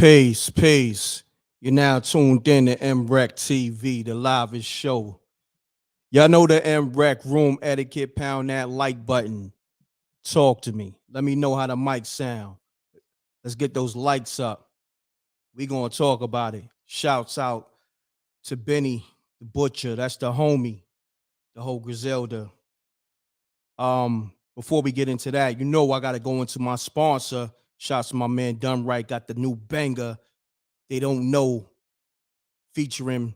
Peace, peace. You're now tuned in to MREC TV, the livest show. Y'all know the MREC room etiquette. Pound that like button. Talk to me. Let me know how the mic sound. Let's get those lights up. We gonna talk about it. Shouts out to Benny the Butcher. That's the homie, the whole Griselda. Before we get into that, you know I gotta go into my sponsor. Shouts to my man Done Right. Got the new banger. They don't know, featuring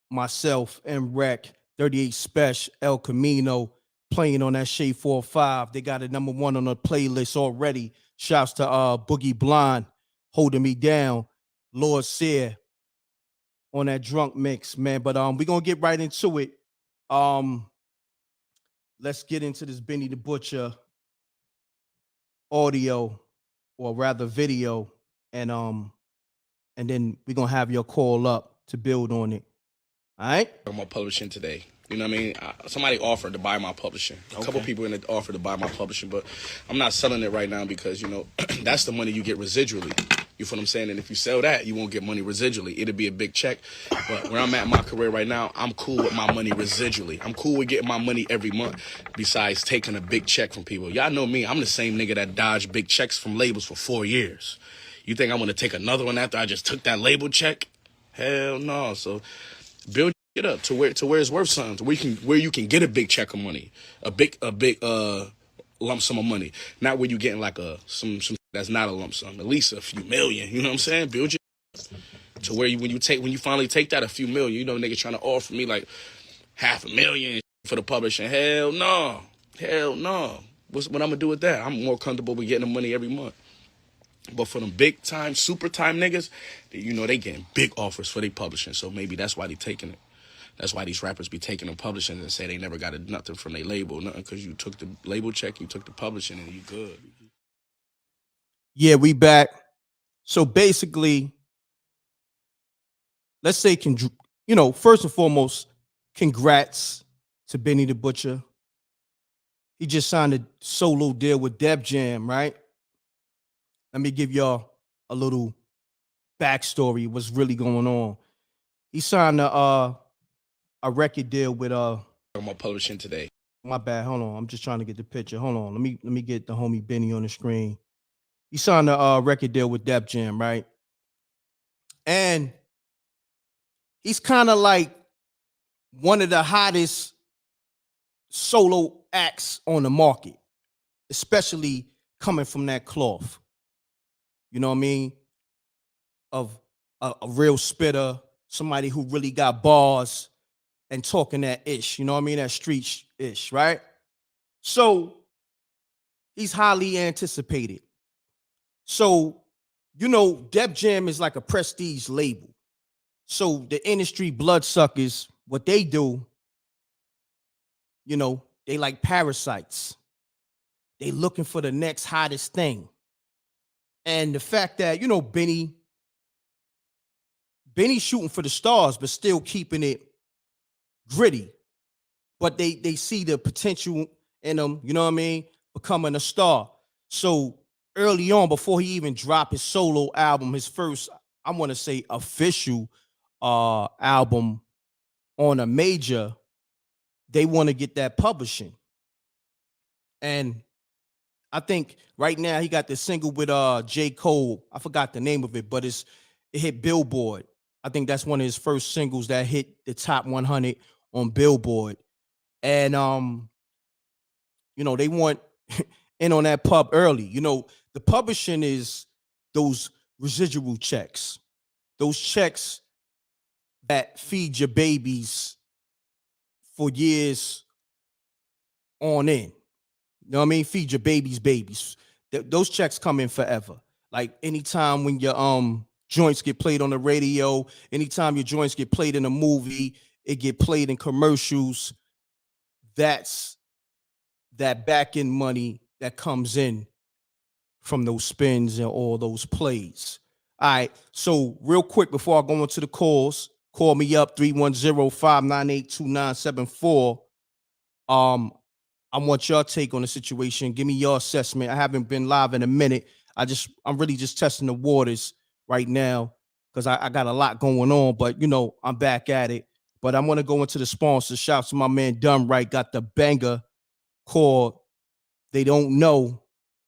myself and Rec, 38 Special, El Camino, playing on that Shade 4-5. They got it #1 on the playlist already. Shouts to Boogie Blind, Holding Me Down, Lord Sear on that drunk mix, man. But we're gonna get right into it. Let's get into this Benny the Butcher audio, or rather video, and then we're gonna have your call up to build on it. All right. My publishing today. You know what I mean? Somebody offered to buy my publishing. A couple people in the offer to buy my publishing, but I'm not selling it right now because, you know, that's the money you get residually. You feel what I'm saying? And if you sell that, you won't get money residually. It'll be a big check. But where I'm at in my career right now, I'm cool with my money residually. I'm cool with getting my money every month besides taking a big check from people. Y'all know me. I'm the same nigga that dodged big checks from labels for 4 years. You think I'm going to take another one after I just took that label check? Hell no. So build it up to where it's worth something, where you can get a big check of money, a big lump sum of money, not where you getting like some that's not a lump sum, at least a few million. You know what I'm saying? Build your to where when you finally take that a few million, you know, nigga trying to offer me like $500,000 for the publishing. Hell no. What I'm gonna do with that? I'm more comfortable with getting the money every month. But for them big time, super time niggas, you know, they getting big offers for their publishing. So maybe that's why they taking it. That's why these rappers be taking them publishing and say they never got nothing from their label. Nothing, because you took the label check, you took the publishing, and you good. Yeah, we back. So basically, let's say, first and foremost, congrats to Benny the Butcher. He just signed a solo deal with Def Jam, right? Let me give y'all a little backstory, what's really going on. He signed a record deal with My publishing today. My bad. Hold on. I'm just trying to get the picture. Hold on. Let me get the homie Benny on the screen. He signed a record deal with Def Jam, right? And he's kind of like one of the hottest solo acts on the market, especially coming from that cloth. You know what I mean? Of a real spitter, somebody who really got bars and talking that ish, you know what I mean? That street ish, right? So he's highly anticipated. So, you know, Def Jam is like a prestige label. So the industry bloodsuckers, what they do, you know, they like parasites. They looking for the next hottest thing. And the fact that, you know, Benny's shooting for the stars, but still keeping it gritty. But they see the potential in him, you know what I mean, becoming a star. So early on, before he even dropped his solo album, his first, I want to say, official album on a major, they want to get that publishing. And I think right now he got this single with J. Cole. I forgot the name of it, but it hit Billboard. I think that's one of his first singles that hit the top 100 on Billboard. And you know, they want in on that pub early. You know, the publishing is those residual checks, those checks that feed your babies for years on end. You know what I mean? Feed your babies. Those checks come in forever. Like anytime when your joints get played on the radio, anytime your joints get played in a movie, it get played in commercials. That's that back end money that comes in from those spins and all those plays. All right. So real quick before I go into the calls, call me up 310-598-2974. I want your take on the situation. Give me your assessment. I haven't been live in a minute. I'm really just testing the waters. right now because I got a lot going on, but you know, I'm back at it. But I'm gonna go into the sponsor. Shouts to my man Dumb Right, got the banger called They Don't Know,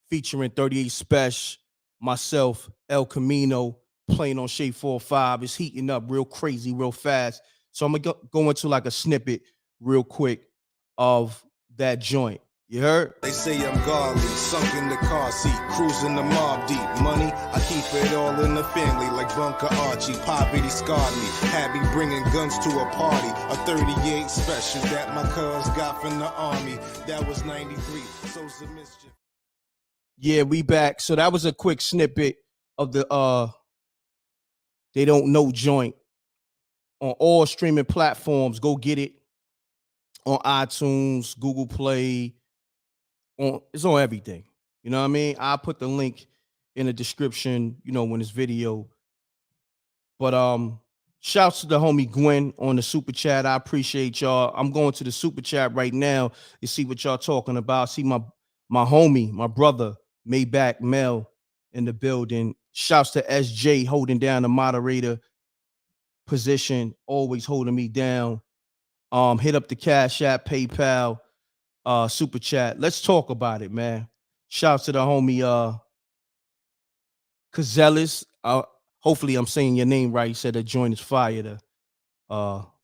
featuring 38 Special, myself, El Camino, playing on Shade 45. It's heating up real crazy, real fast. So I'm gonna go into like a snippet real quick of that joint. You heard? They say I'm godly, sunk in the car seat, cruising the mob deep. Money, I keep it all in the family, like Bunker Archie. Poverty scarred me, had me bringing guns to a party. A 38 Special that my cuz got from the army. That was 93, so some mischief. Yeah, we back. So that was a quick snippet of the They Don't Know joint on all streaming platforms. Go get it on iTunes, Google Play, it's on everything. You know what I mean? I'll put the link in the description, you know, when this video. But shouts to the homie Gwen on the super chat. I appreciate y'all. I'm going to the super chat right now to see what y'all talking about. See my homie, my brother, Maybach Mel in the building. Shouts to SJ holding down the moderator position, always holding me down. Hit up the Cash App, PayPal, super chat. Let's talk about it, man. Shouts to the homie Cazellas. Hopefully I'm saying your name right. He said the joint is fire.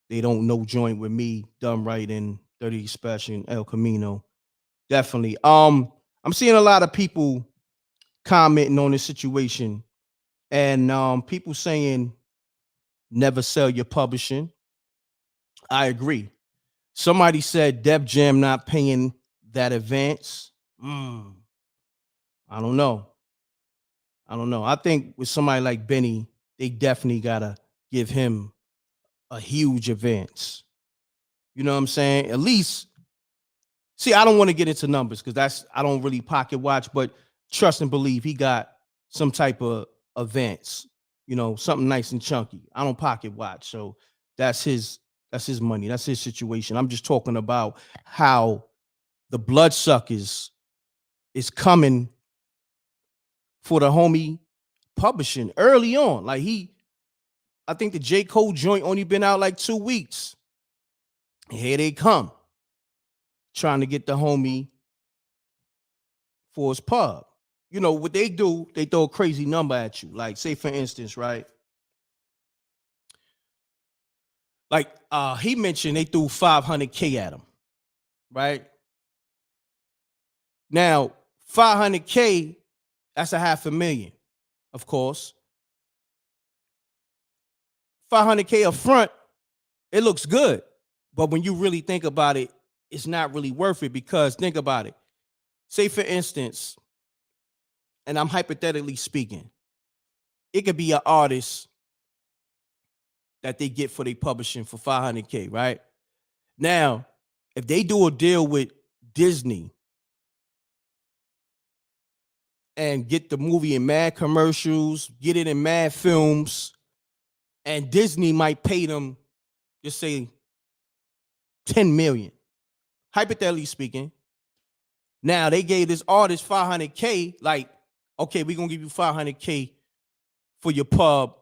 They Don't Know joint with me, Dumb Right, and 30 Special and El Camino. Definitely. I'm seeing a lot of people commenting on this situation, and people saying never sell your publishing. I agree. Somebody said Def Jam not paying that advance. I don't know. I think with somebody like Benny, they definitely gotta give him a huge advance. You know what I'm saying? At least, see, I don't want to get into numbers because I don't really pocket watch, but trust and believe he got some type of advance, you know, something nice and chunky. I don't pocket watch, so that's his money, that's his situation. I'm just talking about how the bloodsuckers is coming for the homie publishing early on. Like I think the J. Cole joint only been out like 2 weeks. Here they come, trying to get the homie for his pub. You know what they do? They throw a crazy number at you. Like, say for instance, right? Like he mentioned they threw $500K at him, right? Now, $500K, that's $500,000, of course. $500K up front, it looks good. But when you really think about it, it's not really worth it because think about it. Say for instance, and I'm hypothetically speaking, it could be an artist that they get for their publishing for $500K, right? Now, if they do a deal with Disney and get the movie in mad commercials, get it in mad films, and Disney might pay them, just say 10 million, hypothetically speaking. Now they gave this artist $500K, like, okay, we're gonna give you $500K for your pub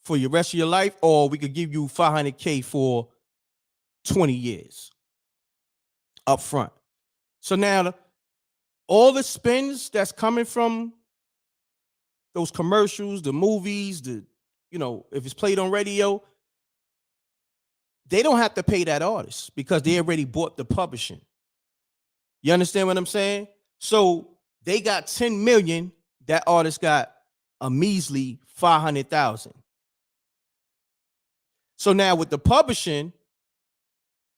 for your rest of your life, or we could give you $500K for 20 years up front. So now all the spins that's coming from those commercials, the movies, you know, if it's played on radio, they don't have to pay that artist because they already bought the publishing. You understand what I'm saying? So they got 10 million, that artist got a measly 500,000. So now with the publishing,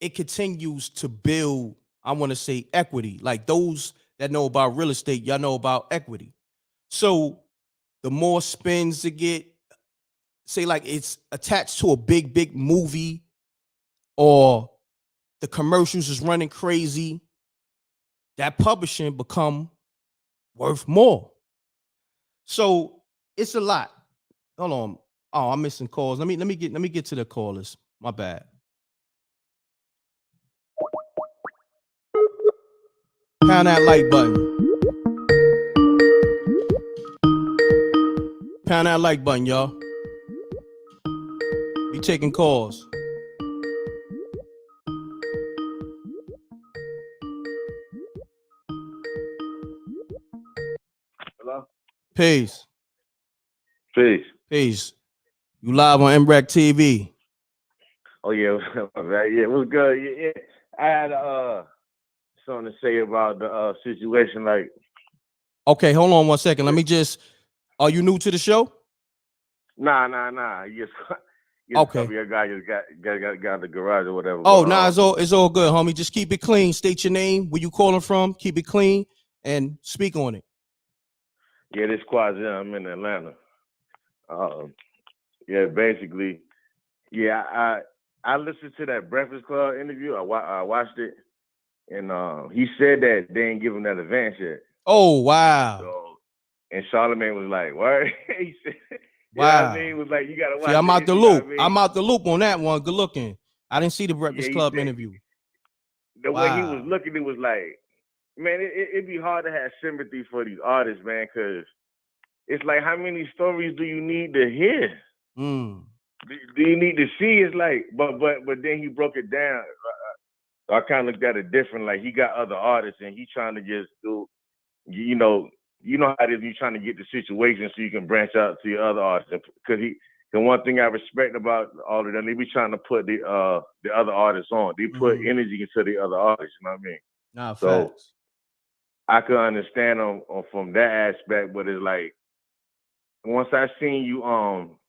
it continues to build, I want to say, equity. Like those that know about real estate, y'all know about equity. So the more spins it get, say like it's attached to a big movie, or the commercials is running crazy, that publishing become worth more. So it's a lot. Hold on. Oh, I'm missing calls. Let me get to the callers. My bad. Pound that like button. Pound that like button, y'all. We taking calls. Hello? Peace. Peace. Peace. You live on MREC TV. Oh yeah, yeah, it was good. Yeah. I had something to say about the situation. Like, Okay, hold on 1 second. Let me just. Are you new to the show? nah. You just Okay. couple of guys just got the garage or whatever. Oh, but, nah, it's all good, homie. Just keep it clean. State your name, where you calling from. Keep it clean and speak on it. Yeah, this Quasi. I'm in Atlanta. Yeah, basically, yeah. I listened to that Breakfast Club interview. I watched it, and he said that they ain't give him that advance yet. Oh, wow. So, and Charlamagne was like, "What?" He said, "You know what Wow. I mean?" Was like, "You gotta watch." See, I'm out the you know loop. what I mean? I'm out the loop on that one. Good looking. I didn't see the Breakfast he Club said- interview. The way he was Wow. looking, it was like, man, it'd be hard to have sympathy for these artists, man, because it's like, how many stories do you need to hear? Mm. Do you need to see? It's like, but then he broke it down. I kind of looked at it different. Like, he got other artists, and he trying to just do, you know how it is. You trying to get the situation so you can branch out to your other artists. Because the one thing I respect about all of them, they be trying to put the other artists on. They put energy into the other artists. You know what I mean? Nah, So facts. I could understand them from that aspect, but it's like, once I seen you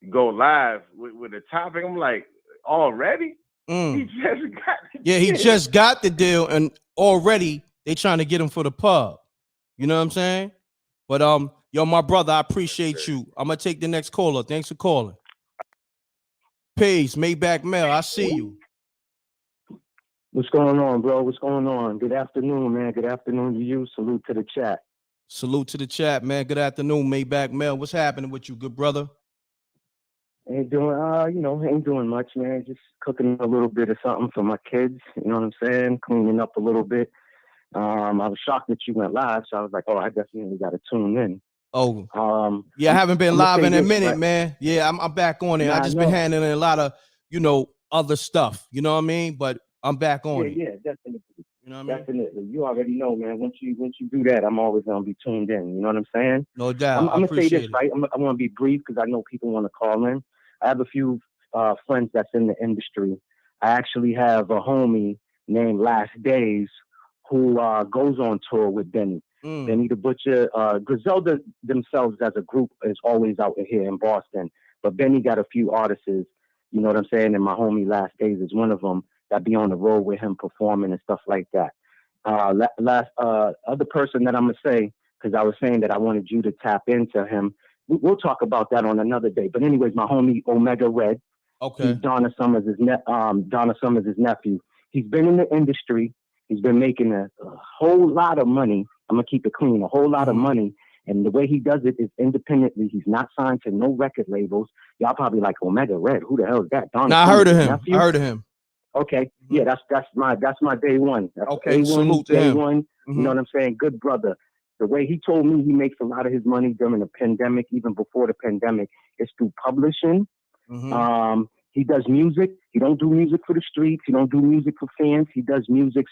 go live with the topic, I'm like, already? He just got the Yeah, he deal. just got the deal, and already they trying to get him for the pub. You know what I'm saying? But yo, my brother, I appreciate you. I'm gonna take the next caller. Thanks for calling. Peace, Maybach Mel. I see you. What's going on, bro? What's going on? Good afternoon, man. Good afternoon to you. Salute to the chat. Salute to the chat, man. Good afternoon, Maybach Mel. What's happening with you, good brother? Ain't doing much, man. Just cooking a little bit of something for my kids. You know what I'm saying? Cleaning up a little bit. I was shocked that you went live, so I was like, oh, I definitely got to tune in. Oh, yeah, I haven't been I'm live say in a this, minute, right? man. Yeah, I'm back on it. I Nah, just no. been handling a lot of, other stuff. You know what I mean? But I'm back on it. Yeah, definitely. You know what I mean? Definitely. You already know, man. Once you do that, I'm always gonna be tuned in. You know what I'm saying? No doubt. I'm I gonna say appreciate this, it. right? I want to be brief because I know people want to call in. I have a few friends that's in the industry. I actually have a homie named Last Days who goes on tour with Benny. Benny the Butcher. Griselda themselves as a group is always out here in Boston. But Benny got a few artists, you know what I'm saying? And my homie Last Days is one of them that be on the road with him performing and stuff like that. Other person that I'm going to say, because I was saying that I wanted you to tap into him. We'll talk about that on another day. But anyways, my homie Omega Red. Okay. He's Donna Summers' nephew. He's been in the industry. He's been making a whole lot of money. I'm going to keep it clean, a whole lot of money. And the way he does it is independently. He's not signed to no record labels. Y'all probably like Omega Red. Who the hell is that? Donna Now I Summers' heard of him. nephew? I heard of him. Okay. Yeah, that's my day one. That's Okay, A1, salute to day him. one. You know what I'm saying? Good brother. The way he told me he makes a lot of his money during the pandemic, even before the pandemic, is through publishing. He does music. He don't do music for the streets. He don't do music for fans. He does music.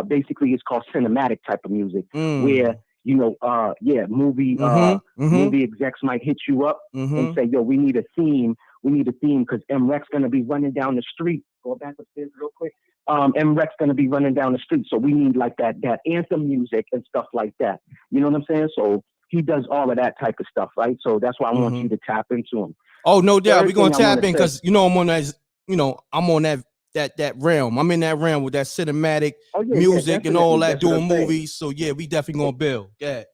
Basically, it's called cinematic type of music, where movie execs might hit you up and say, "Yo, we need a theme. We need a theme because M-Rec's gonna be running down the street." Go back upstairs real quick. M-Rec's gonna be running down the street, so we need like that anthem music and stuff like that. You know what I'm saying? So he does all of that type of stuff, right? So that's why I want you to tap into him. Oh, no doubt. We're gonna tap in say- because I'm on that. I'm on that realm. I'm in that realm with that cinematic music and all that, doing movies. So yeah, we definitely gonna build. Yeah.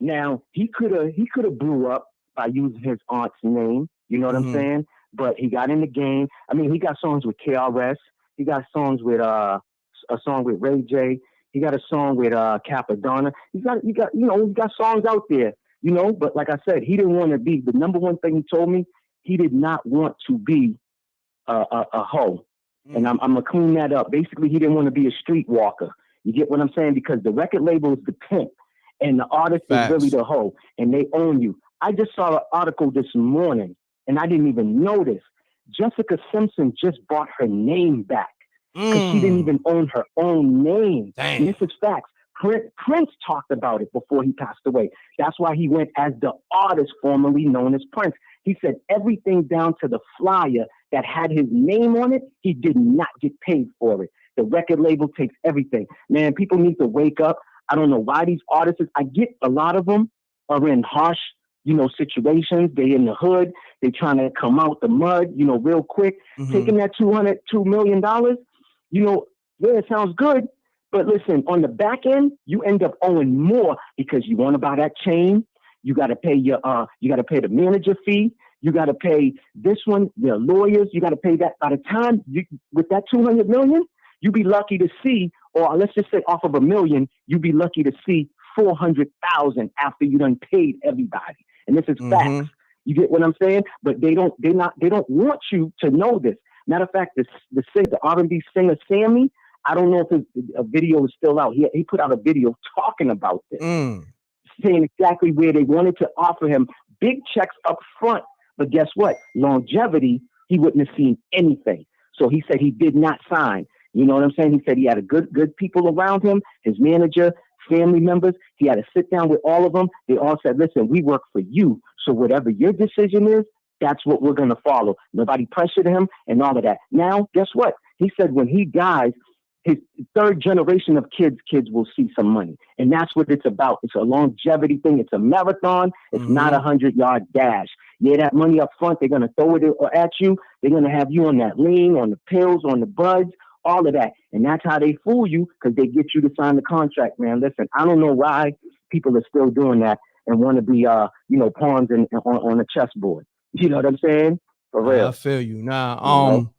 Now he could have blew up by using his aunt's name. You know what I'm saying? But he got in the game. I mean, he got songs with KRS. He got songs with a song with Ray J. He got a song with Capadonna. He got songs out there. You know, but like I said, he didn't want to be the number one thing he told me. He did not want to be a hoe. And I'm gonna clean that up. Basically, he didn't want to be a streetwalker. You get what I'm saying? Because the record label is the pimp, and the artist is really the hoe, and they own you. I just saw an article this morning, and I didn't even notice. Jessica Simpson just bought her name back because she didn't even own her own name. Damn. This is facts. Prince talked about it before he passed away. That's why he went as the artist formerly known as Prince. He said everything down to the flyer that had his name on it, he did not get paid for it. The record label takes everything. Man, people need to wake up. I don't know why these artists, I get a lot of them are in harsh, situations. They in the hood. They trying to come out the mud, real quick. Taking that $2 million, yeah, it sounds good. But listen, on the back end, you end up owing more because you want to buy that chain. You got to pay you got to pay the manager fee. You got to pay this one, the lawyers. You got to pay that. By the time with that $200 million, you'd be lucky to see, or let's just say off of $1 million, you'd be lucky to see 400,000 after you done paid everybody. And this is facts. You get what I'm saying? But they don't want you to know this. Matter of fact, the R&B singer Sammy, I don't know if his video is still out. He put out a video talking about this, saying exactly where they wanted to offer him big checks up front. But guess what? Longevity, he wouldn't have seen anything. So he said he did not sign. You know what I'm saying? He said he had a good people around him, his manager, family members. He had to sit down with all of them. They all said, listen, we work for you. So whatever your decision is, that's what we're going to follow. Nobody pressured him and all of that. Now, guess what? He said when he dies, his third generation of kids will see some money. And that's what it's about. It's a longevity thing. It's a marathon. It's not a 100-yard dash. Yeah, that money up front, they're going to throw it at you. They're going to have you on that lean, on the pills, on the buds, all of that. And that's how they fool you, because they get you to sign the contract, man. Listen, I don't know why people are still doing that and want to be, pawns on a chessboard. You know what I'm saying? For real. I feel you.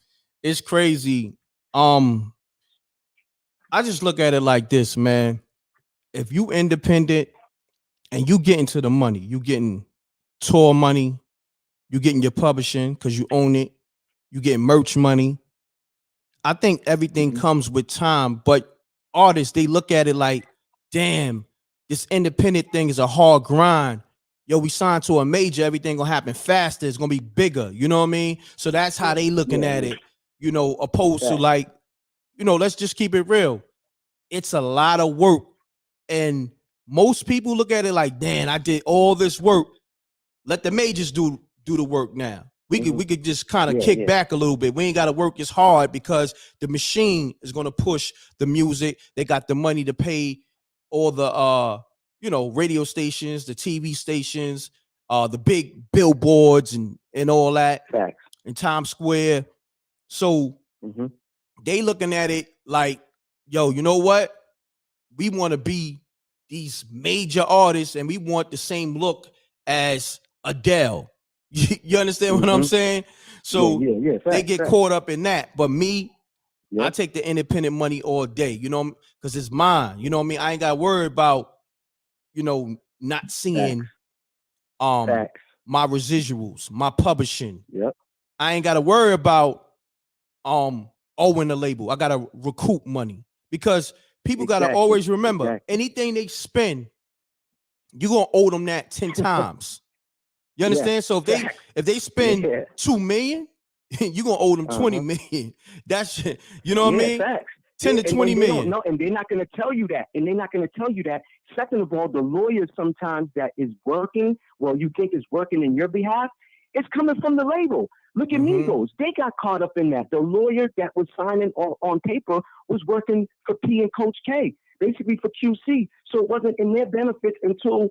It's crazy. I just look at it like this, man. If you independent and you get into the money, you getting tour money, you getting your publishing because you own it, you getting merch money. I think everything comes with time, but artists, they look at it like, damn, this independent thing is a hard grind. Yo, we signed to a major, everything gonna happen faster, it's gonna be bigger, you know what I mean? So that's how they looking at it, opposed to like, let's just keep it real. It's a lot of work. And most people look at it like, damn, I did all this work. Let the majors do the work now. We could just kind of kick back a little bit. We ain't got to work as hard because the machine is going to push the music. They got the money to pay all the radio stations, the TV stations, the big billboards and all that in Times Square. So they looking at it like, yo, you know what? We want to be these major artists and we want the same look as Adele. You understand what I'm saying? So they get caught up in that. But me, I take the independent money all day, because it's mine. You know what I mean? I ain't got to worry about, not seeing my residuals, my publishing. I ain't got to worry about owing the label. I got to recoup money because people got to always remember anything they spend, you're going to owe them that 10 times. You understand? So if they spend $2 million, you're gonna owe them $20 million. That's you know what I mean? Facts. 10 to 20 million. No, and they're not gonna tell you that. Second of all, the lawyers sometimes that is working, you think is working in your behalf, it's coming from the label. Look at Migos. They got caught up in that. The lawyer that was signing on paper was working for P and Coach K, basically for QC. So it wasn't in their benefits until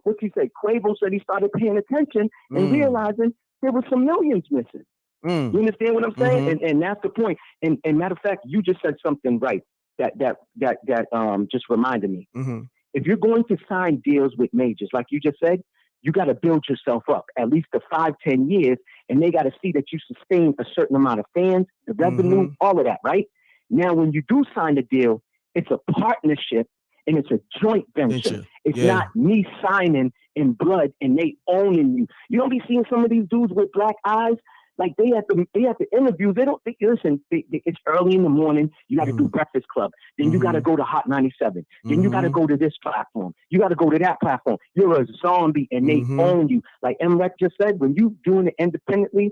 what you say, Quavo said he started paying attention and realizing there was some millions missing. You understand what I'm saying? And that's the point. And matter of fact, you just said something right that just reminded me. If you're going to sign deals with majors, like you just said, you got to build yourself up at least to 5-10 years, and they got to see that you sustain a certain amount of fans, the revenue, all of that, right? Now, when you do sign a deal, it's a partnership and it's a joint venture. It's not me signing in blood and they owning you. You don't be seeing some of these dudes with black eyes. Like they at the interviews, they don't think. Listen, it's early in the morning. You got to do Breakfast Club. Then you got to go to Hot 97. Then you got to go to this platform. You got to go to that platform. You're a zombie, and they own you. Like MREC just said, when you doing it independently,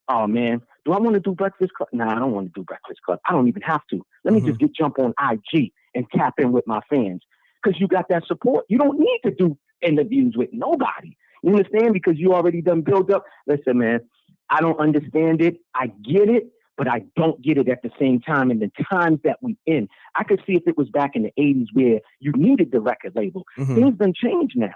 oh man, do I want to do Breakfast Club? Nah, I don't want to do Breakfast Club. I don't even have to. Let me just jump on IG and tap in with my fans, because you got that support. You don't need to do interviews with nobody. You understand? Because you already done build up. Listen, man, I don't understand it. I get it, but I don't get it at the same time. And the times that we in, I could see if it was back in the 80s where you needed the record label. Things done changed now.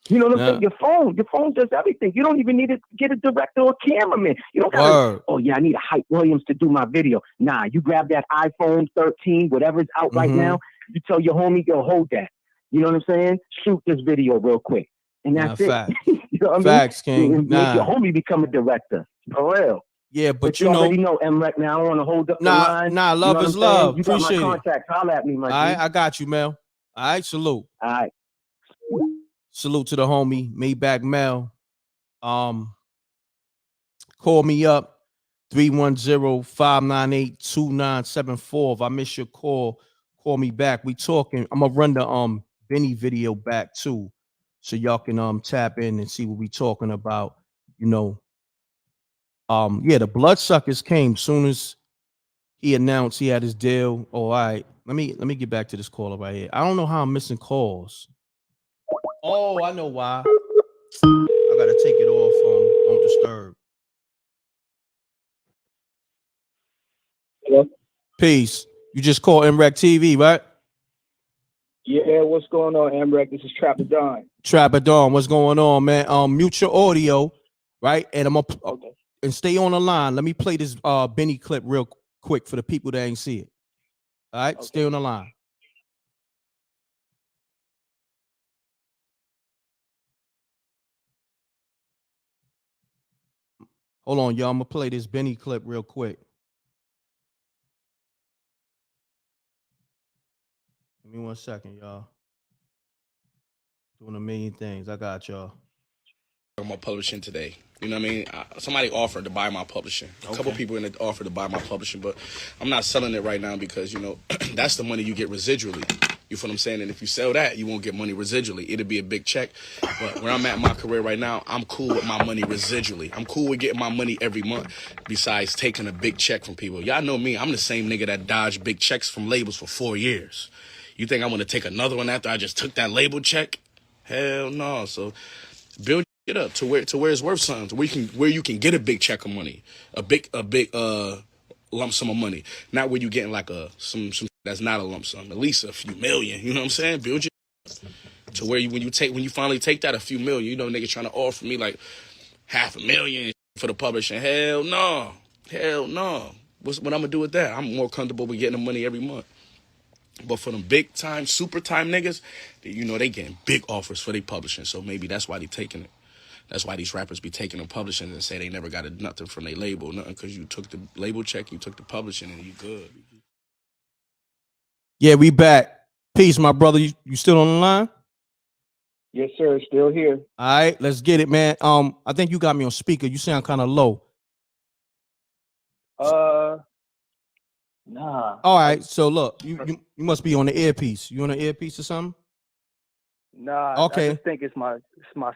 You know what I'm saying? Your phone does everything. You don't even need to get a director or a cameraman. You don't gotta, oh yeah, I need a Hype Williams to do my video. Nah, you grab that iPhone 13, whatever's out right now, you tell your homie, yo, hold that. You know what I'm saying? Shoot this video real quick. And that's it. You know what I mean? Facts, King. Make your homie become a director. For real. Yeah, but you you already know, MREC, now I don't want to hold up the line. Love is love. You Appreciate got my contact. Holler at me, my All right, I got you, Mel. All right, salute. All right. Salute to the homie, Maybach Mel. Call me up, 310-598-2974. If I miss your call me back. We talking. I'm gonna run the Benny video back too, so y'all can tap in and see what we talking about. You know, yeah, the Bloodsuckers came soon as he announced he had his deal. Oh, all right. Let me get back to this caller right here. I don't know how I'm missing calls. Oh, I know why. I gotta take it off. Don't disturb. Hello? Peace. You just called MREC TV, right? Yeah, what's going on, MREC? This is Trapper Don. Trapper Don, what's going on, man? Mute your audio, right? And I'm gonna and stay on the line. Let me play this Benny clip real quick for the people that ain't see it. All right, stay on the line. Hold on, y'all. I'm gonna play this Benny clip real quick. Give me 1 second, y'all. Doing a million things. I got y'all. My publishing today. You know what I mean? Somebody offered to buy my publishing. A couple people in the offer to buy my publishing, but I'm not selling it right now because, you know, that's the money you get residually. You feel what I'm saying? And if you sell that, you won't get money residually. It'll be a big check. But where I'm at in my career right now, I'm cool with my money residually. I'm cool with getting my money every month besides taking a big check from people. Y'all know me. I'm the same nigga that dodged big checks from labels for 4 years. You think I'm going to take another one after I just took that label check? Hell no. So build it up to where it's worth something, to where you can get a big check of money, a big lump sum of money, not where you getting like some that's not a lump sum, at least a few million. You know what I'm saying? Build it to where when you finally take that a few million, you know, niggas trying to offer me like $500,000 for the publishing. Hell no. What I'm gonna do with that? I'm more comfortable with getting the money every month. But for them big time, super time niggas, you know, they getting big offers for their publishing. So maybe that's why they taking it. That's why these rappers be taking them publishing and say they never got nothing from their label. Nothing, because you took the label check, you took the publishing, and you good. Yeah, we back. Peace, my brother. You still on the line? Yes, sir. Still here. All right, let's get it, man. I think you got me on speaker. You sound kind of low. Nah. All right, so look, you must be on the earpiece. You on the earpiece or something? Nah. Okay. I just think it's my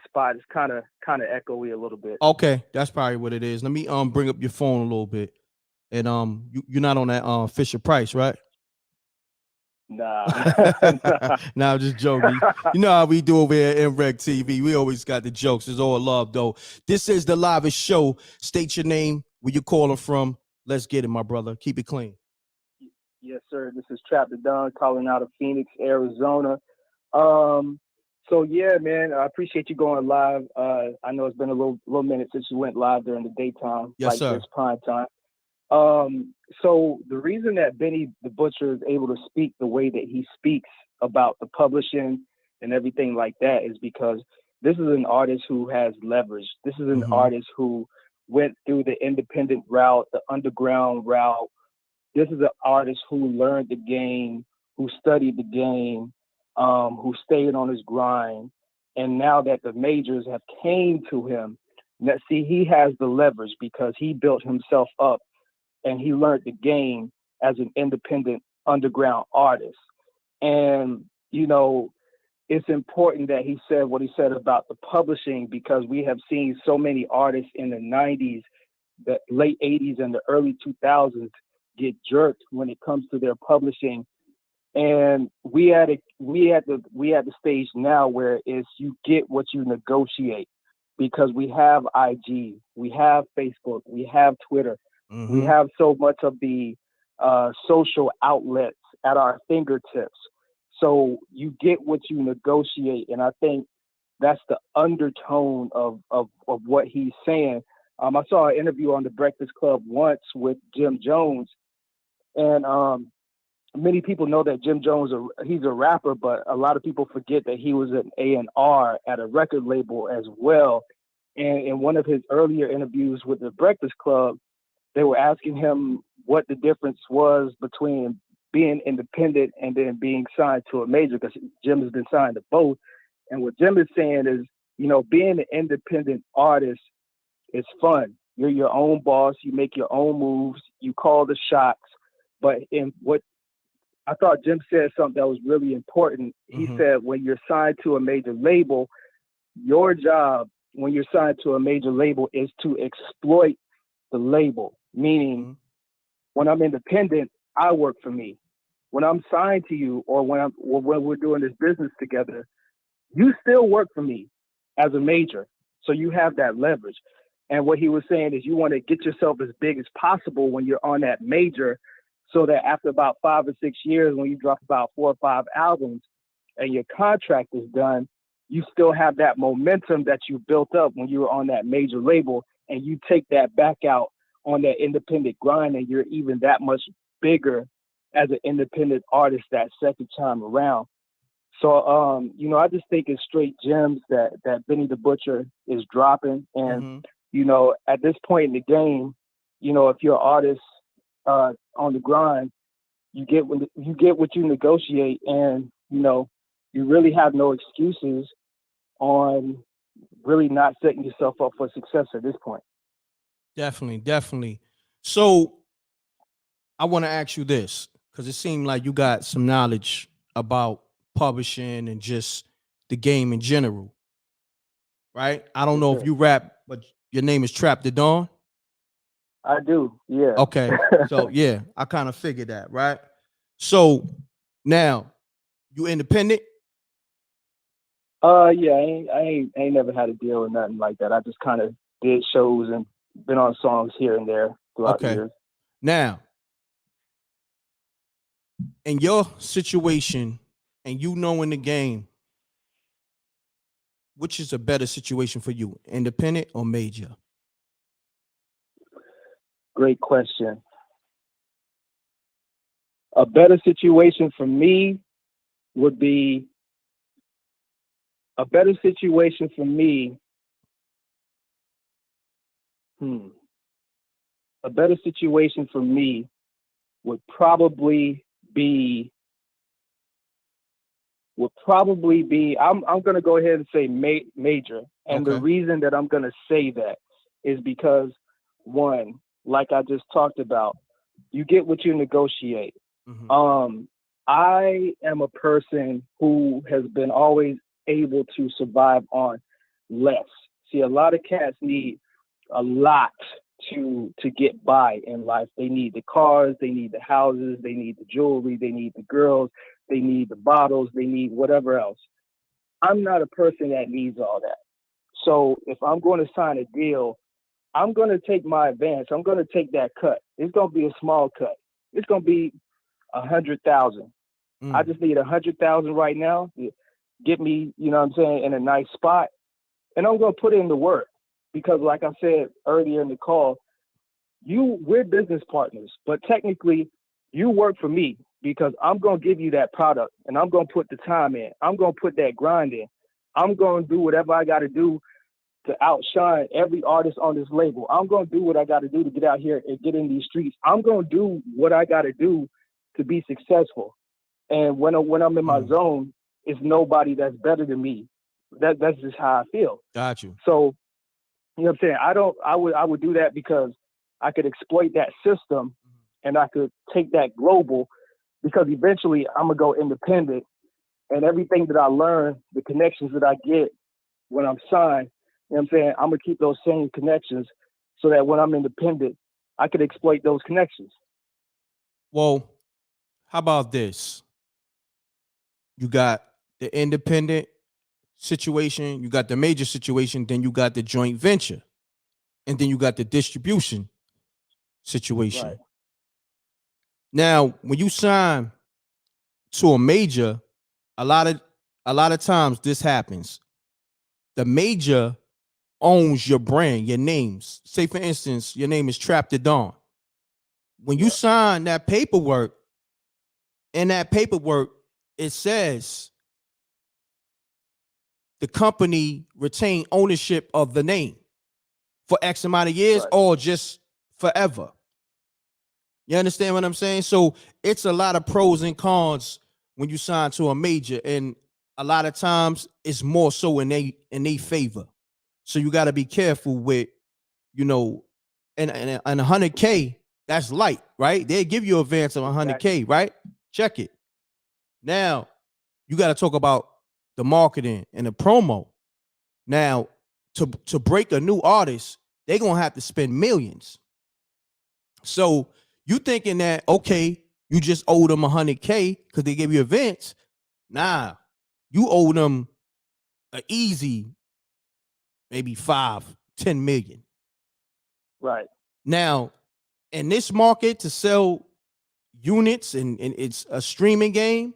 spot. It's kind of echoey a little bit. Okay, that's probably what it is. Let me bring up your phone a little bit. And you're not on that Fisher Price, right? Nah. Nah, I'm just joking. You know how we do over here at MREC TV. We always got the jokes. It's all love, though. This is the livest show. State your name, where you calling from. Let's get it, my brother. Keep it clean. Yes, sir. This is Trapper Don calling out of Phoenix, Arizona. So yeah, man, I appreciate you going live. I know it's been a little minute since you went live during the daytime, yes, like sir. this prime time. So the reason that Benny the Butcher is able to speak the way that he speaks about the publishing and everything like that is because this is an artist who has leverage. This is an artist who went through the independent route, the underground route. This is an artist who learned the game, who studied the game, who stayed on his grind. And now that the majors have came to him, Now, see, he has the leverage because he built himself up and he learned the game as an independent underground artist. And, you know, it's important that he said what he said about the publishing, because we have seen so many artists in the 90s, the late 80s and the early 2000s get jerked when it comes to their publishing. And we at the stage now where it's you get what you negotiate, because we have IG, we have Facebook, we have Twitter, we have so much of the social outlets at our fingertips. So you get what you negotiate, and I think that's the undertone of what he's saying. I saw an interview on the Breakfast Club once with Jim Jones, and many people know that Jim Jones, he's a rapper, but a lot of people forget that he was an A&R at a record label as well. And in one of his earlier interviews with the Breakfast Club, they were asking him what the difference was between being independent and then being signed to a major, because Jim has been signed to both. And what Jim is saying is, you know, being an independent artist is fun. You're your own boss. You make your own moves. You call the shots. But in what I thought Jim said something that was really important. He said, when you're signed to a major label, your job when you're signed to a major label is to exploit the label. Meaning, when I'm independent, I work for me. When I'm signed to you, or when we're doing this business together, you still work for me as a major. So you have that leverage. And what he was saying is, you want to get yourself as big as possible when you're on that major, so that after about 5 or 6 years, when you drop about 4 or 5 albums and your contract is done, you still have that momentum that you built up when you were on that major label, and you take that back out on that independent grind, and you're even that much bigger as an independent artist that second time around. So, you know, I just think it's straight gems that Benny the Butcher is dropping. And, you know, at this point in the game, you know, if you're an artist on the grind, you get what you negotiate, and, you know, you really have no excuses on really not setting yourself up for success at this point. Definitely. So I want to ask you this, because it seemed like you got some knowledge about publishing and just the game in general, right? I don't know if you rap, but your name is Trap the Dawn. I do, yeah. Okay, so yeah, I kind of figured that, right? So now, you independent? Yeah, I ain't never had a deal or nothing like that. I just kind of did shows and been on songs here and there throughout the years. Now, in your situation and you knowing the game, which is a better situation for you, independent or major? Great question. A better situation for me would be a better situation for me. A better situation for me would probably be. I'm going to go ahead and say major, and the reason that I'm going to say that is because, one, like I just talked about, you get what you negotiate. I am a person who has been always able to survive on less. See, a lot of cats need a lot to get by in life. They need the cars, they need the houses, they need the jewelry, they need the girls, they need the bottles, they need whatever else. I'm not a person that needs all that. So if I'm going to sign a deal, I'm going to take my advance. I'm going to take that cut. It's going to be a small cut. It's going to be 100,000. I just need 100,000 right now to get me, you know what I'm saying, in a nice spot. And I'm going to put in the work, because like I said earlier in the call, we're business partners, but technically you work for me, because I'm going to give you that product and I'm going to put the time in. I'm going to put that grind in. I'm going to do whatever I got to do to outshine every artist on this label. I'm going to do what I got to do to get out here and get in these streets. I'm going to do what I got to do to be successful. And when I'm in my zone, it's nobody that's better than me. That's just how I feel. Got you. So You know what I'm saying? I would do that because I could exploit that system and I could take that global, because eventually I'm gonna go independent, and everything that I learn, the connections that I get when I'm signed, you know what I'm saying, I'm gonna keep those same connections so that when I'm independent, I could exploit those connections. Well, how about this? You got the independent situation, you got the major situation, then you got the joint venture, and then you got the distribution situation. Right. Now, when you sign to a major, a lot of times this happens. The major owns your brand, your names. Say for instance, your name is Trap the Dawn. When you sign that paperwork, in that paperwork, it says the company retain ownership of the name for X amount of years or just forever. You understand what I'm saying? So it's a lot of pros and cons when you sign to a major, and a lot of times it's more so in they favor. So you got to be careful with, you know, and 100K, that's light, right? They give you advance of 100K, right? Check it. Now you got to talk about the marketing and the promo. Now, to break a new artist, they're gonna have to spend millions. So you thinking that, okay, you just owe them 100K because they gave you advance. Nah, you owe them an easy maybe 5-10 million. Right. Now, in this market, to sell units and it's a streaming game,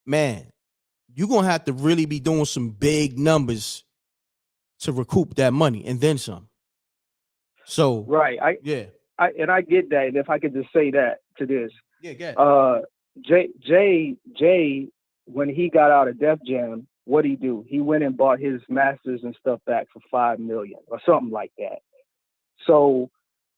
man, you're gonna have to really be doing some big numbers to recoup that money and then some. So Right. I get that. And if I could just say that to this. Yeah, get Jay, when he got out of Def Jam, what'd he do? He went and bought his masters and stuff back for $5 million or something like that. So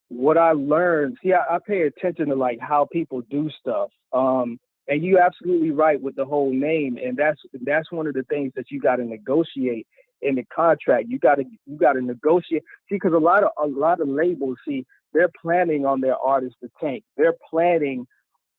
what I learned, see, I pay attention to like how people do stuff. And you're absolutely right with the whole name. And that's one of the things that you got to negotiate in the contract. You got to negotiate. See, because a lot of labels, see, they're planning on their artists to tank. They're planning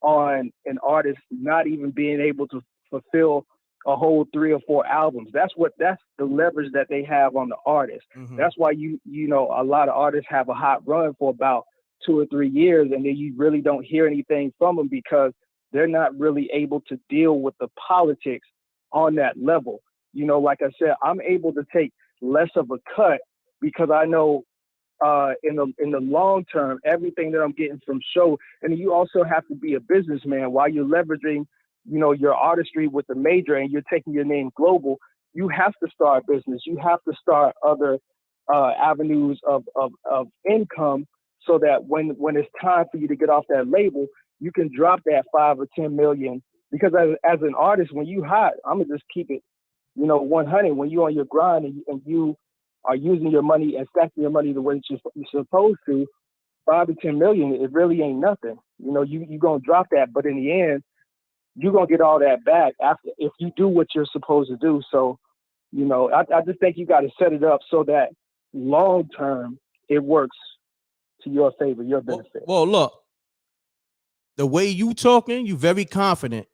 on an artist not even being able to fulfill a whole 3 or 4 albums. That's the leverage that they have on the artist. Mm-hmm. That's why you know a lot of artists have a hot run for about 2 or 3 years, and then you really don't hear anything from them because they're not really able to deal with the politics on that level. You know, like I said, I'm able to take less of a cut because I know in the long term, everything that I'm getting from show, and you also have to be a businessman while you're leveraging, you know, your artistry with the major and you're taking your name global. You have to start business. You have to start other avenues of income so that when it's time for you to get off that label, you can drop that 5 or 10 million. Because as an artist, when you hot, I'm gonna just keep it, you know, 100. When you're on your grind and you are using your money and stacking your money the way you're supposed to, 5 to 10 million, it really ain't nothing. You know, you're gonna drop that, but in the end, you're gonna get all that back after if you do what you're supposed to do. So, you know, I just think you got to set it up so that long term it works to your favor, your benefit. Well, look, the way you talking, you very confident,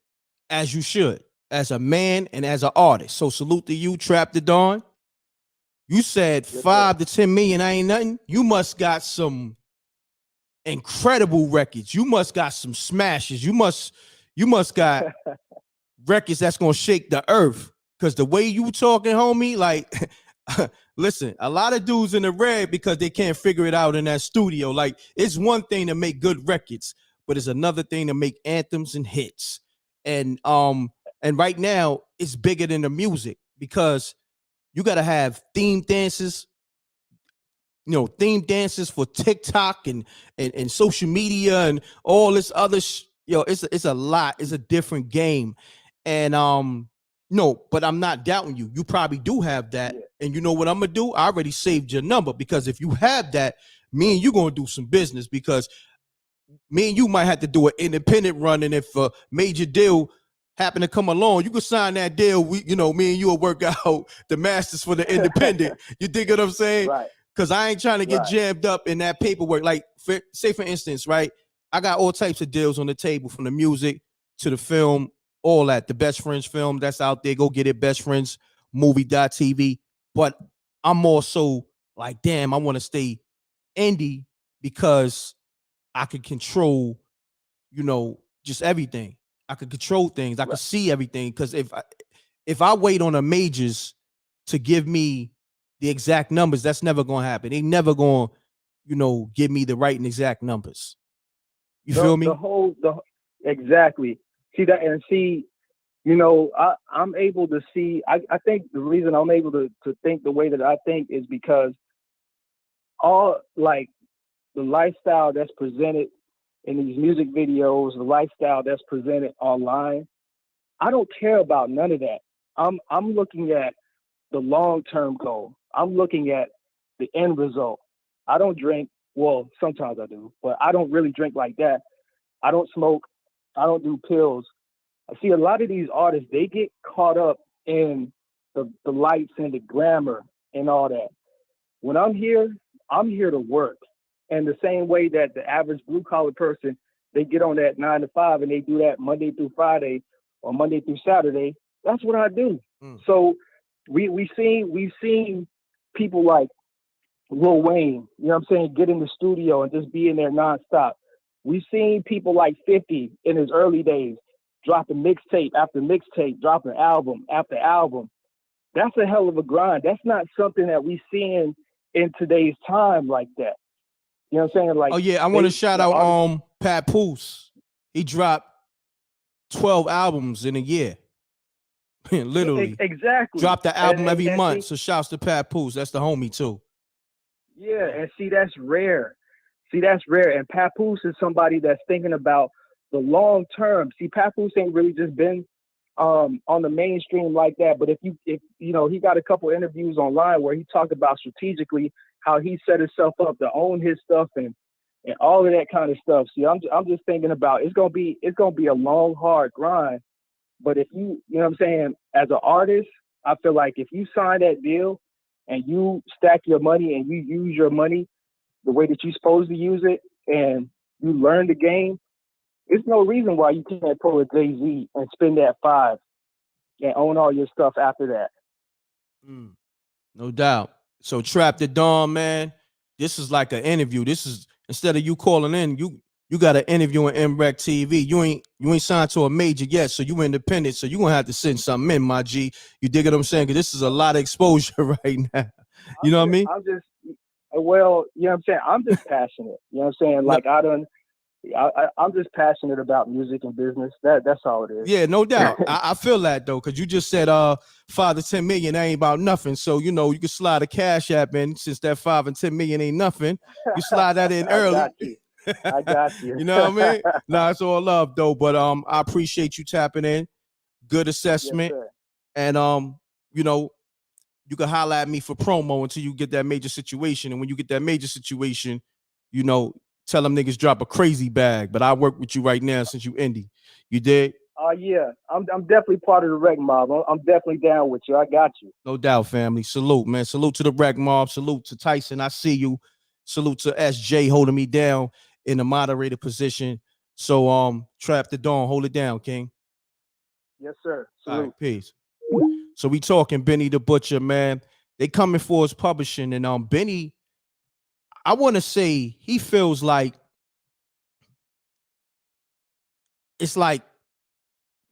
as you should, as a man and as an artist. So salute to you, Trap the Dawn. You said 5 to 10 million, I ain't nothing. You must got some incredible records. You must got some smashes. You must got records that's gonna shake the earth. Cause the way you talking, homie, like listen, a lot of dudes in the red because they can't figure it out in that studio. Like, it's one thing to make good records, but it's another thing to make anthems and hits. And right now it's bigger than the music because you gotta have theme dances, you know, theme dances for TikTok and social media and all this other it's a lot. It's a different game. And no, but I'm not doubting you. You probably do have that. Yeah. And you know what I'm gonna do? I already saved your number because if you have that, me and you gonna do some business because me and you might have to do an independent run. And if a major deal happen to come along, you could sign that deal. We, you know, me and you will work out the masters for the independent. You dig what I'm saying? Right. Because I ain't trying to get Right. jammed up in that paperwork. Like, say for instance, right? I got all types of deals on the table, from the music to the film, all that. The Best Friends film that's out there. Go get it. Best Friends movie.tv. But I'm more so like, damn, I want to stay indie because I can control, you know, just everything. I could control things. I could see everything. Because if I wait on the majors to give me the exact numbers, that's never gonna happen. They never gonna, you know, give me the right and exact numbers. You feel me? Exactly. See that, and see, you know, I'm able to see. I think the reason I'm able to think the way that I think is because all, like, the lifestyle that's presented in these music videos, the lifestyle that's presented online, I don't care about none of that. I'm looking at the long-term goal. I'm looking at the end result. I don't drink. Well, sometimes I do, but I don't really drink like that. I don't smoke. I don't do pills. I see a lot of these artists, they get caught up in the lights and the glamour and all that. When I'm here to work. And the same way that the average blue collar person, they get on that 9 to 5 and they do that Monday through Friday or Monday through Saturday. That's what I do. So we've seen people like Lil Wayne, you know what I'm saying, get in the studio and just be in there nonstop. We've seen people like 50 in his early days dropping mixtape after mixtape, dropping album after album. That's a hell of a grind. That's not something that we seeing in today's time like that. You know what I'm saying? Like, oh yeah, I want to shout out Papoose. He dropped 12 albums in a year. Literally. Exactly. Dropped the album every month. See, so shouts to Papoose. That's the homie too. Yeah, and see, that's rare. And Papoose is somebody that's thinking about the long term. See, Papoose ain't really just been on the mainstream like that. But if you know, he got a couple interviews online where he talked about strategically how he set himself up to own his stuff and all of that kind of stuff. See, I'm just thinking about it's gonna be a long, hard grind. But if you know what I'm saying, as an artist, I feel like if you sign that deal and you stack your money and you use your money the way that you're supposed to use it and you learn the game, there's no reason why you can't pull a Jay-Z and spend that 5 and own all your stuff after that. No doubt. So Trap the Dawn, man, this is like an interview. This is, instead of you calling in, you got an interview on MREC TV. You ain't signed to a major yet, so you independent. So you gonna have to send something in, my G. You dig what I'm saying? Because this is a lot of exposure right now. You know what I mean? Well, you know what I'm saying? I'm just passionate. You know what I'm saying? Like, I'm just passionate about music and business. That's all it is. Yeah, no doubt. I feel that though, because you just said 5 to 10 million ain't about nothing. So you know you can slide a cash app in, since that 5 and 10 million ain't nothing. You slide that in early. I got you. You know what I mean? Nah, it's all love though. But I appreciate you tapping in. Good assessment. Yes, and you know, you can holler at me for promo until you get that major situation. And when you get that major situation, you know, tell them niggas drop a crazy bag. But I work with you right now since you indie. You did? Yeah. I'm definitely part of the Rec Mob. I'm definitely down with you. I got you. No doubt, family. Salute, man. Salute to the Rec Mob. Salute to Tyson. I see you. Salute to SJ holding me down in the moderator position. So Trap the Dawn, hold it down, King. Yes, sir. Salute. All right, peace. So we talking Benny the Butcher, man. They coming for his publishing, and Benny, I want to say he feels like it's like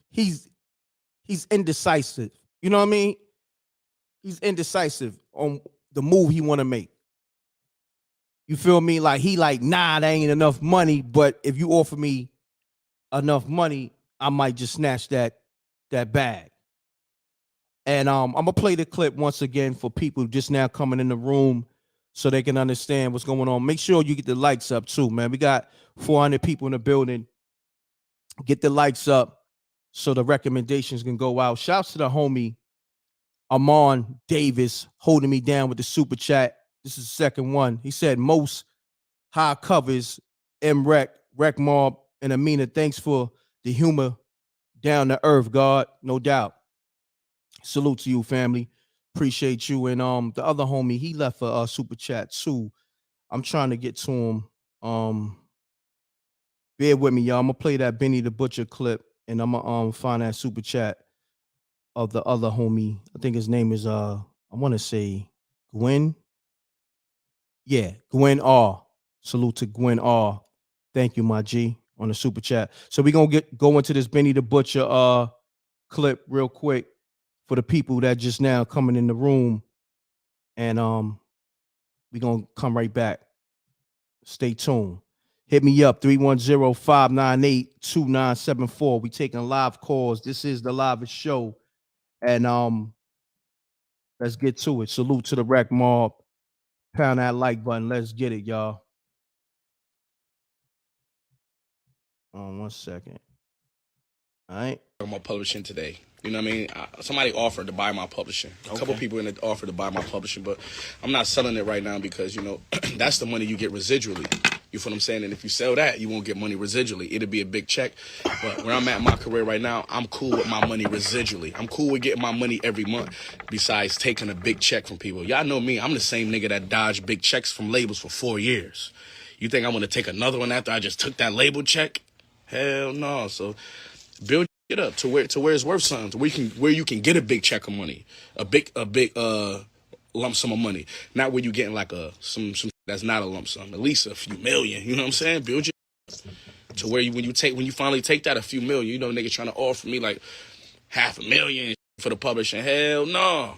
he's indecisive. You know what I mean? He's indecisive on the move he want to make. You feel me? Like he like, nah, that ain't enough money. But if you offer me enough money, I might just snatch that bag. And I'm gonna play the clip once again for people just now coming in the room so they can understand what's going on. Make sure you get the lights up too, man. We got 400 people in the building. Get the lights up so the recommendations can go out. Shouts to the homie Amon Davis holding me down with the super chat. This is the second one. He said most high covers, MREC, Rec Mob, and Amina. Thanks for the humor down to earth, God, no doubt. Salute to you, family. Appreciate you. And the other homie, he left a super chat too. I'm trying to get to him. Bear with me, y'all. I'm gonna play that Benny the Butcher clip, and I'm gonna find that super chat of the other homie. I think his name is I want to say Gwen. Yeah, Gwen R. Salute to Gwen R. Thank you, my G, on the super chat. So we're gonna go into this Benny the Butcher clip real quick for the people that just now coming in the room. And we're gonna come right back. Stay tuned. Hit me up 310-598-2974. We taking live calls. This is the live show. And let's get to it. Salute to the rec mob. Pound that like button. Let's get it, y'all. 1 second. All right. Talking about publishing today. You know what I mean? Somebody offered to buy my publishing. A couple people in the offer to buy my publishing, but I'm not selling it right now because, you know, that's the money you get residually. You feel what I'm saying? And if you sell that, you won't get money residually. It'll be a big check. But where I'm at in my career right now, I'm cool with my money residually. I'm cool with getting my money every month besides taking a big check from people. Y'all know me. I'm the same nigga that dodged big checks from labels for 4 years. You think I'm going to take another one after I just took that label check? Hell no. So build it up to where it's worth something, to where you can get a big check of money, a big lump sum of money, not where you getting like some that's not a lump sum, at least a few million. You know what I'm saying? Build it to where when you finally take that a few million, you know, nigga trying to offer me like $500,000 for the publishing. Hell no.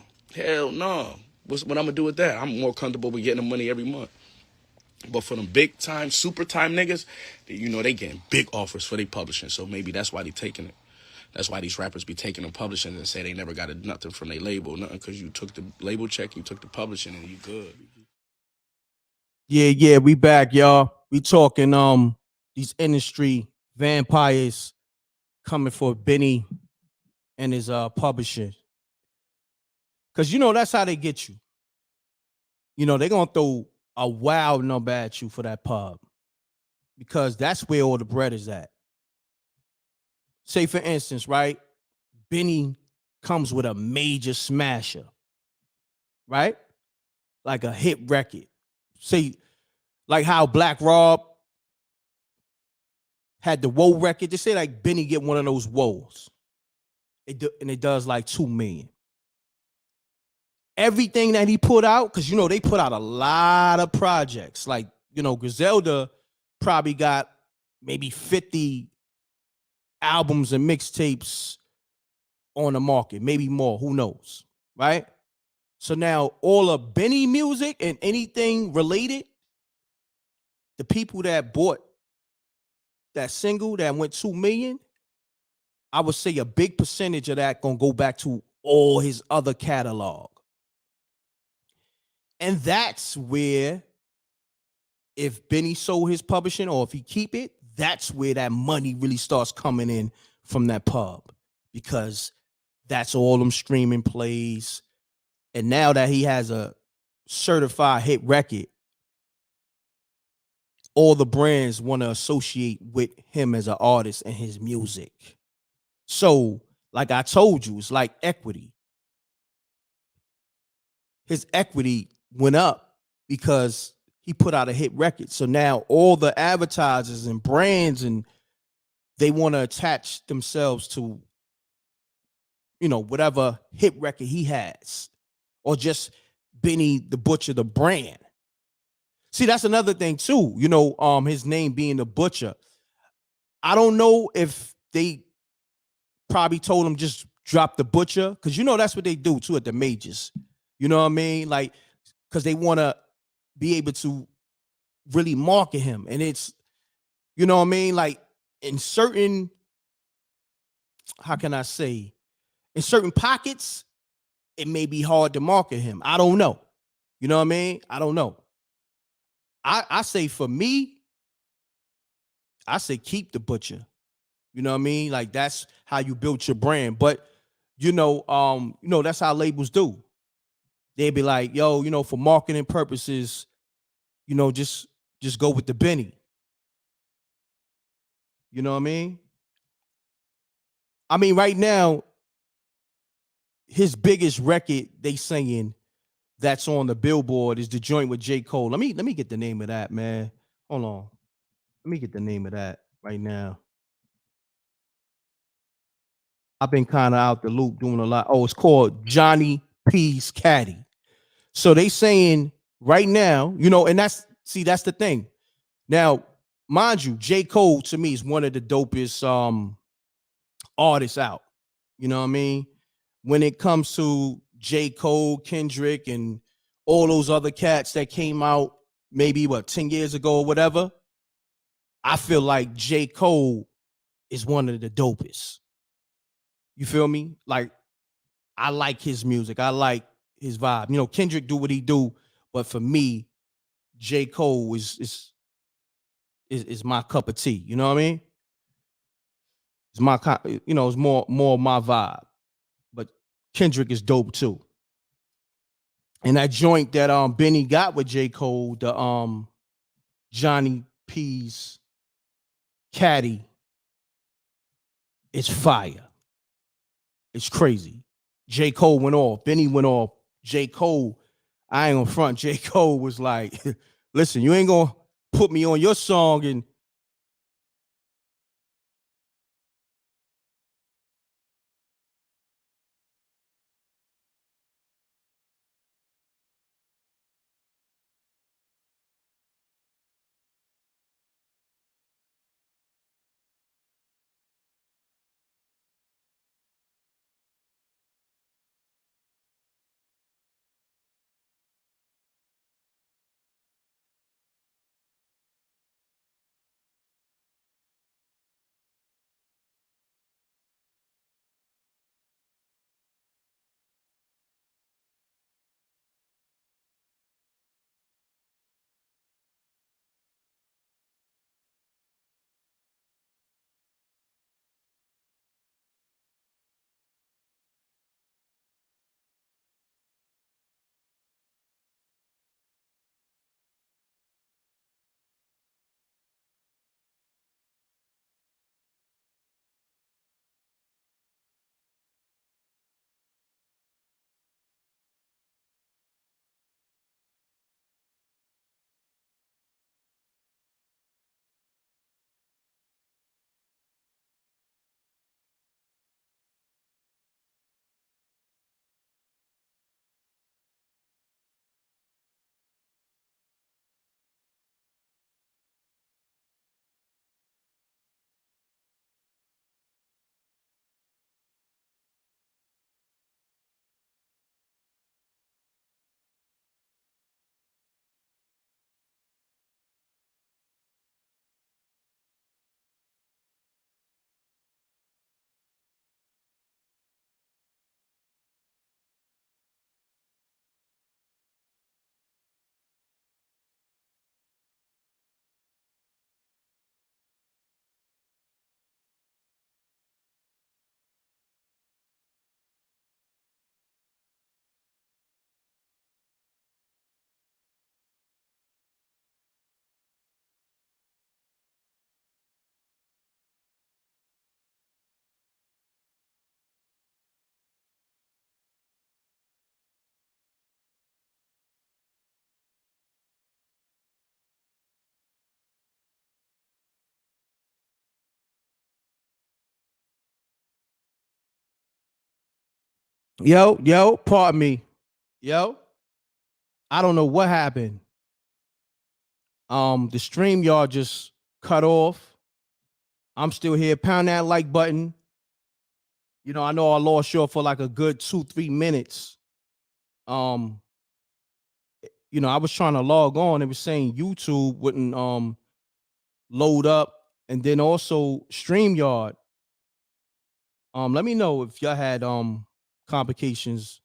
What I'm gonna do with that? I'm more comfortable with getting the money every month. But for them big time, super time niggas, you know, they getting big offers for their publishing. So maybe that's why they taking it. That's why these rappers be taking them publishing and say they never got nothing from their label. Nothing because you took the label check, you took the publishing, and you good. Yeah, we back, y'all. We talking these industry vampires coming for Benny and his publishing. Cause you know that's how they get you. You know, they're gonna throw a wild number at you for that pub. Because that's where all the bread is at. Say for instance, right? Benny comes with a major smasher, right? Like a hit record. Say, like how Black Rob had the Woe record. Just say like Benny get one of those Woes. And it does like 2 million. Everything that he put out, because you know they put out a lot of projects. Like, you know, Griselda probably got maybe 50 albums and mixtapes on the market, maybe more, who knows, right? So now all of Benny music and anything related, the people that bought that single that went 2 million, I would say a big percentage of that gonna go back to all his other catalog. And that's where, if Benny sold his publishing or if he keep it, that's where that money really starts coming in from that pub, because that's all them streaming plays. And now that he has a certified hit record, all the brands want to associate with him as an artist and his music. So, like I told you, it's like equity. His equity went up because he put out a hit record. So now all the advertisers and brands, and they want to attach themselves to, you know, whatever hit record he has, or just Benny the Butcher, the brand. See, that's another thing too. You know, his name being the Butcher. I don't know if they probably told him just drop the Butcher, because you know that's what they do too at the majors. You know what I mean? Like, because they want to be able to really market him. And it's, you know what I mean? Like in certain, how can I say, in certain pockets, it may be hard to market him. I don't know. You know what I mean? I don't know. I say for me, I say keep the Butcher. You know what I mean? Like that's how you build your brand. But you know, that's how labels do. They'd be like, yo, you know, for marketing purposes, you know, just go with the Benny. You know what I mean? I mean, right now, his biggest record they singing that's on the Billboard is the joint with J. Cole. Let me get the name of that, man. Hold on. Let me get the name of that right now. I've been kind of out the loop doing a lot. Oh, it's called Johnny P's Caddy. So they saying right now, and that's the thing. Now, mind you, J. Cole to me is one of the dopest artists out. You know what I mean? When it comes to J. Cole, Kendrick, and all those other cats that came out maybe 10 years ago or whatever, I feel like J. Cole is one of the dopest. You feel me? Like, I like his music. I like his vibe. Kendrick do what he do, but for me, J. Cole is my cup of tea. You know what I mean? It's my it's more my vibe. But Kendrick is dope too. And that joint that Benny got with J. Cole, the Johnny P's Caddy, it's fire. It's crazy. J. Cole went off. Benny went off. J. Cole, I ain't gonna front. J. Cole was like, listen, you ain't gonna put me on your song and pardon me. Yo, I don't know what happened. The stream y'all just cut off. I'm still here. Pound that like button. I know I lost y'all for like a good 2-3 minutes. I was trying to log on. It was saying YouTube wouldn't load up, and then also StreamYard. Let me know if y'all had complications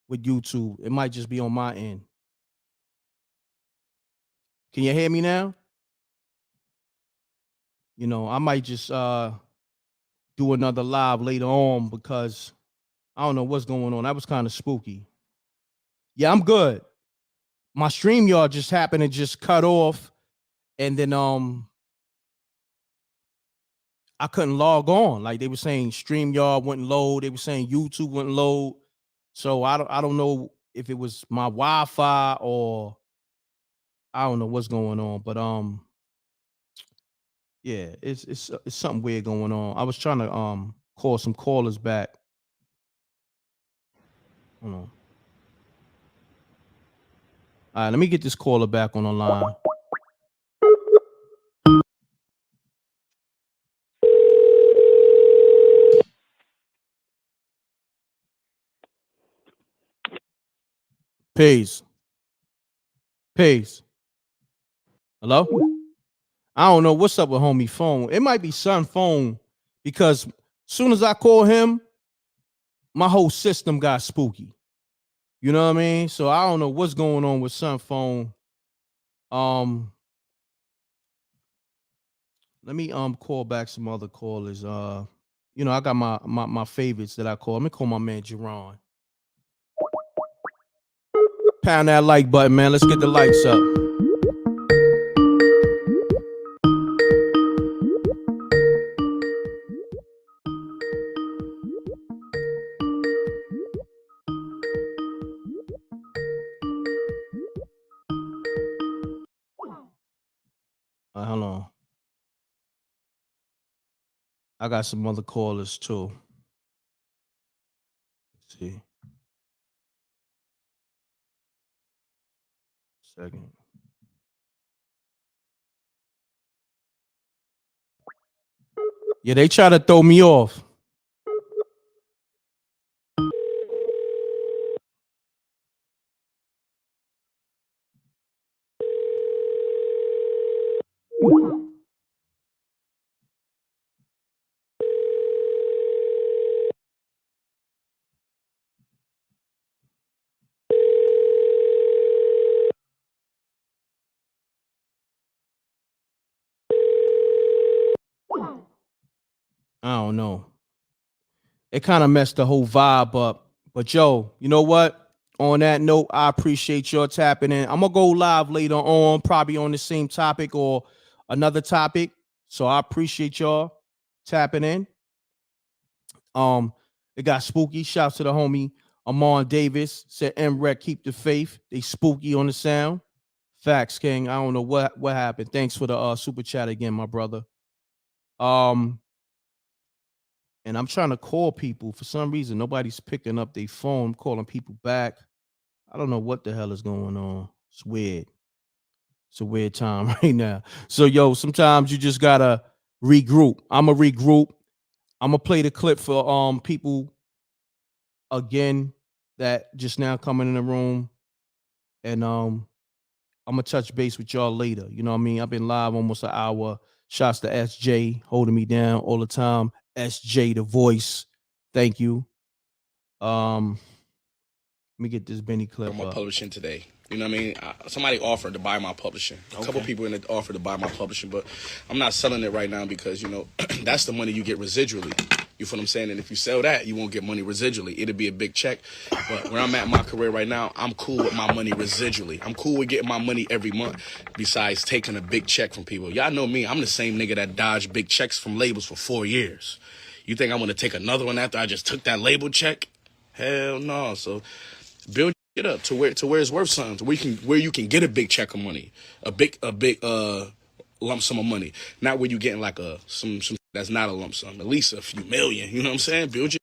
with YouTube. It might just be on my end. Can you hear me now? I might just do another live later on because I don't know what's going on. That was kind of spooky. Yeah, I'm good. My StreamYard just happened to just cut off, and then I couldn't log on. Like they were saying StreamYard wouldn't load. They were saying YouTube wouldn't load. So I don't know if it was my Wi-Fi or I don't know what's going on, but yeah, it's something weird going on. I was trying to call some callers back. Hold on. All right, let me get this caller back on the line. Peace. Peace. Hello? I don't know what's up with homie phone. It might be son phone because soon as I call him, my whole system got spooky. You know what I mean? So I don't know what's going on with son phone. Let me call back some other callers. You know, I got my favorites that I call. Let me call my man Jerron. Pound that like button, man. Let's get the lights up. Hold on. I got some other callers too. Let's see. Second. Yeah, they try to throw me off. I don't know. It kind of messed the whole vibe up. But yo, you know what? On that note, I appreciate your tapping in. I'm gonna go live later on, probably on the same topic or another topic. So I appreciate y'all tapping in. It got spooky. Shouts to the homie Amon Davis. Said MREC, keep the faith. They spooky on the sound. Facts, King. I don't know what happened. Thanks for the super chat again, my brother. And I'm trying to call people. For some reason, nobody's picking up their phone. I'm calling people back. I don't know what the hell is going on. It's weird. It's a weird time right now. So, yo, sometimes you just gotta regroup. I'ma regroup. I'm gonna play the clip for people again that just now coming in the room. And I'm gonna touch base with y'all later. You know what I mean? I've been live almost an hour. Shouts to SJ holding me down all the time. SJ the voice. Thank you. Let me get this Benny clip My up. publishing today. You know what I mean? Somebody offered to buy my publishing. A couple people in the offered to buy my publishing, but I'm not selling it right now because, you know, that's the money you get residually. You feel what I'm saying? And if you sell that, you won't get money residually. It'll be a big check. But where I'm at in my career right now, I'm cool with my money residually. I'm cool with getting my money every month besides taking a big check from people. Y'all know me. I'm the same nigga that dodged big checks from labels for 4 years. You think I'm going to take another one after I just took that label check? Hell no. So build it up to where it's worth something, where you can get a big check of money, a big lump sum of money, not where you getting like some that's not a lump sum, at least a few million. You know what I'm saying? Build your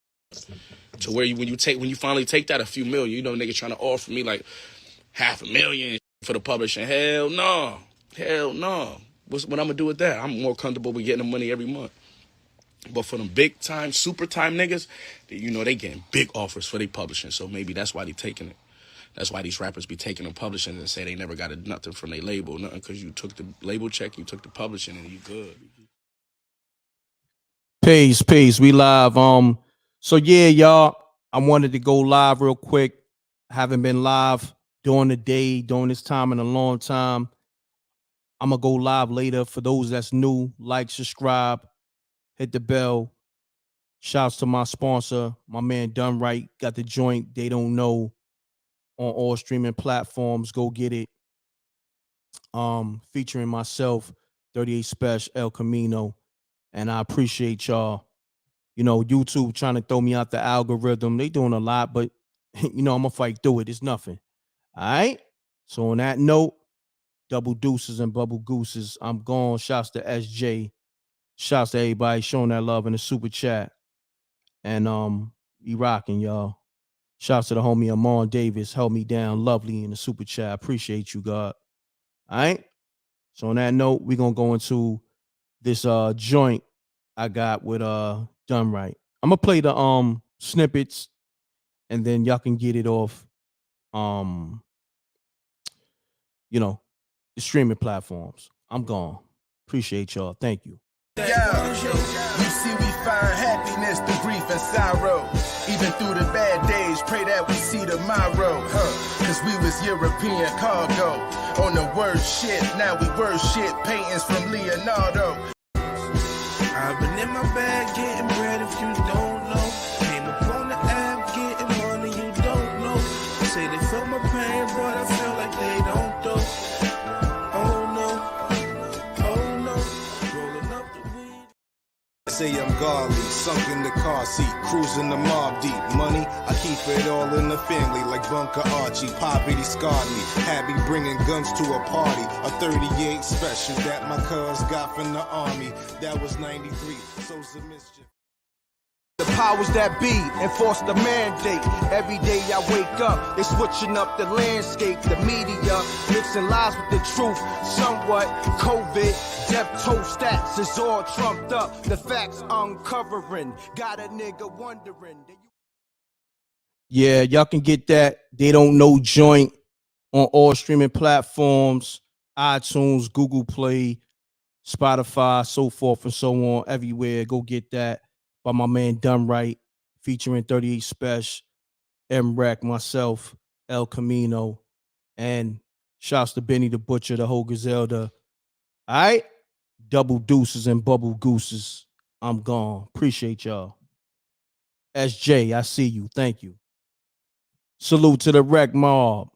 to where when you finally take that a few million, you know, niggas trying to offer me like $500,000 for the publishing. Hell no. What I'm gonna do with that? I'm more comfortable with getting the money every month. But for them big time, super time niggas, you know, they getting big offers for their publishing. So maybe that's why they taking it. That's why these rappers be taking the publishing and say they never got nothing from their label. Nothing because you took the label check, you took the publishing, and you good. Peace. We live. So yeah, y'all. I wanted to go live real quick. Haven't been live during the day, during this time in a long time. I'm gonna go live later. For those that's new, like, subscribe, hit the bell. Shouts to my sponsor, my man Done Right. Got the joint. They don't know on all streaming platforms. Go get it. Featuring myself, 38 Special, El Camino, And I appreciate y'all. You know, YouTube trying to throw me out the algorithm. They doing a lot, but you know, I'm gonna fight through it. It's nothing. All right. So on that note, double deuces and bubble gooses. I'm gone. Shouts to SJ. Shouts to everybody showing that love in the super chat. And we rocking, y'all. Shouts to the homie Amon Davis. Held me down lovely in the super chat. Appreciate you, God. All right. So on that note, we're gonna go into this joint I got with Done Right. I'm gonna play the snippets and then y'all can get it off you know, the streaming platforms. I'm gone. Appreciate y'all. Thank you. Yeah, you see we find happiness through grief and sorrow. Even through the bad days, pray that we see tomorrow. Cause we was European cargo on the worst shit. Now we worship paintings from Leonardo. I've been in my bag getting bread if you don't know. Came upon the app getting money you don't know. Say they feel my pain, but I feel like they don't though. Oh no, oh no, rolling up the weed. Say I'm godly, sunk in the car seat, cruising the mob deep. Money, I keep it all in the family, like Bunker Archie. Poverty scarred me, had me bringing guns to a party. A 38 special that my cuz got from the army. That was 93, so's the mischief. The powers that be enforce the mandate. Every day I wake up, they switching up the landscape. The media mixing lies with the truth. Somewhat COVID, death toll stats is all trumped up. The facts uncovering, got a nigga wondering. Yeah, y'all can get that. They Don't Know joint on all streaming platforms, iTunes, Google Play, Spotify, so forth and so on. Everywhere. Go get that. By my man Done Right, featuring 38 Special, M-Rec, myself, El Camino, and shouts to Benny the Butcher, the whole Griselda. All right? Double deuces and bubble gooses. I'm gone. Appreciate y'all. SJ, I see you. Thank you. Salute to the Rec Mob.